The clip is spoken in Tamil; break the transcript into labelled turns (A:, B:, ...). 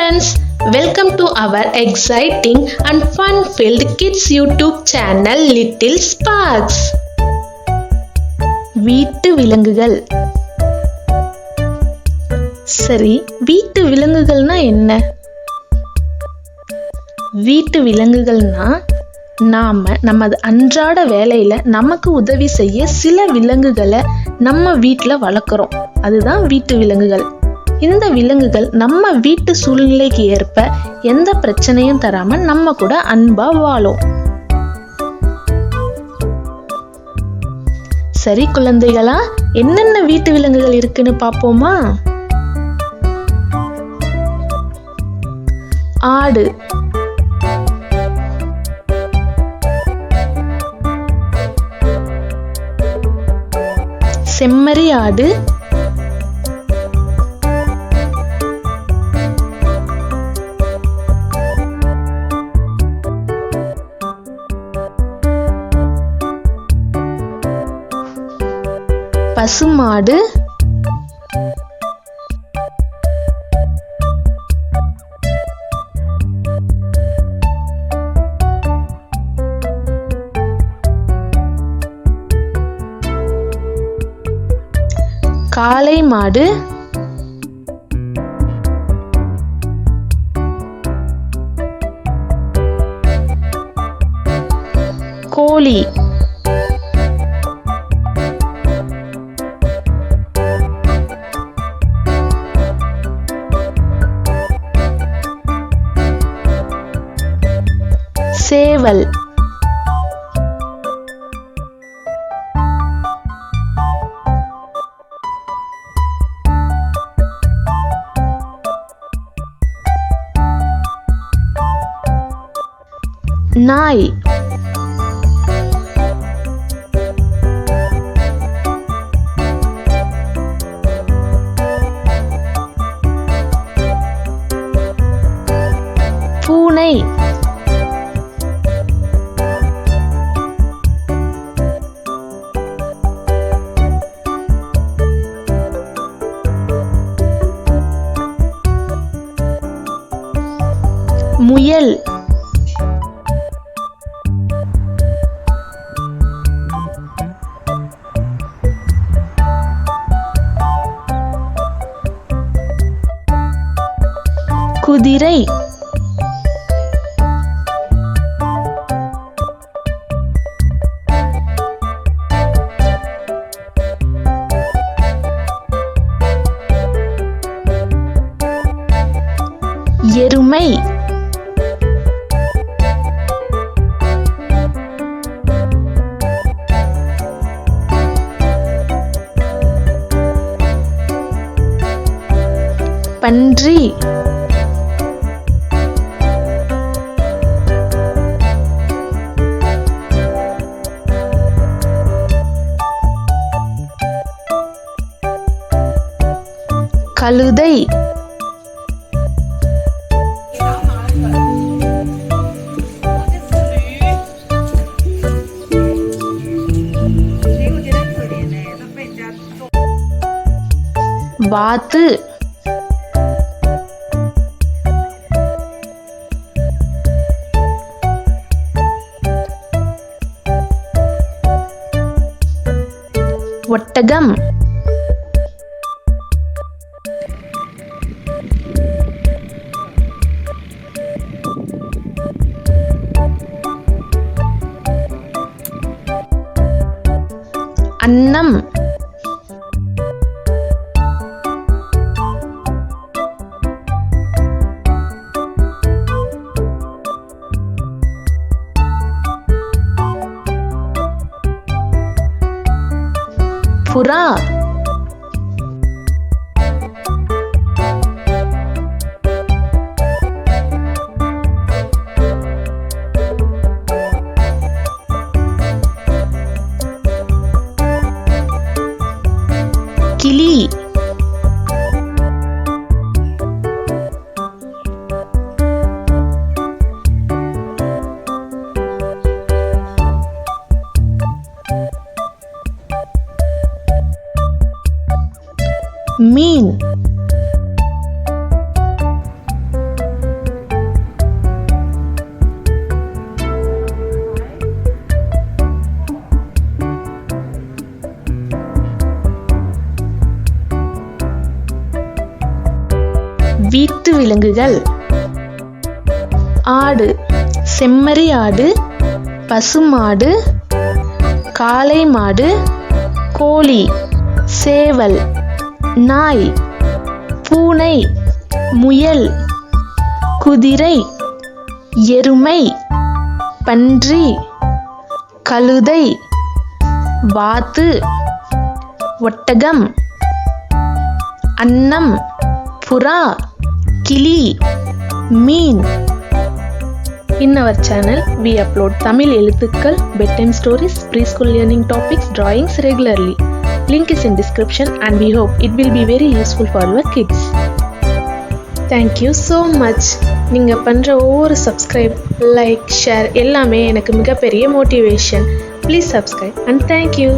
A: friends, welcome to our exciting and fun-filled kids YouTube channel Little Sparks. வீட்டு விலங்குகள். சரி, வீட்டு விலங்குகள்னா என்ன? வீட்டு விலங்குகள்னா நமது அன்றாட வேலையில நமக்கு உதவி செய்ய சில விலங்குகளை நம்ம வீட்டுல வளர்க்குறோம். அதுதான் வீட்டு விலங்குகள். இந்த விலங்குகள் நம்ம வீட்டு சூழ்நிலைக்கு ஏற்ப எந்த பிரச்சனையும் தராம நம்ம கூட அன்பா வாழும். சரி குழந்தைகளா, என்னென்ன வீட்டு விலங்குகள் இருக்குன்னு பாப்போமா? ஆடு, செம்மறி ஆடு, பசுமாடு, காளை மாடு, கோழி, சேவல், நாய், பூனை, முயல், குதிரை, எருமை, பன்றி, கழுதை, வாத்து, ஒட்டகம், அன்னம், புறா, கிளி, மீன், வீட்டு விலங்குகள். ஆடு, செம்மறி ஆடு, பசுமாடு, காளை மாடு, கோழி, சேவல், நாய், பூனை, முயல், குதிரை, எருமை, பன்றி, கழுதை, வாத்து, ஒட்டகம், அன்னம், புறா, கிளி, மீன். In our channel, we upload Tamil எழுத்துக்கள், bedtime stories, preschool learning topics, drawings regularly. Link is in description and we hope it will be very useful for your kids. Thank you so much. நீங்கள் பண்ணுற ஒவ்வொரு சப்ஸ்கிரைப், லைக், ஷேர் எல்லாமே எனக்கு மிகப்பெரிய motivation. Please subscribe and thank you.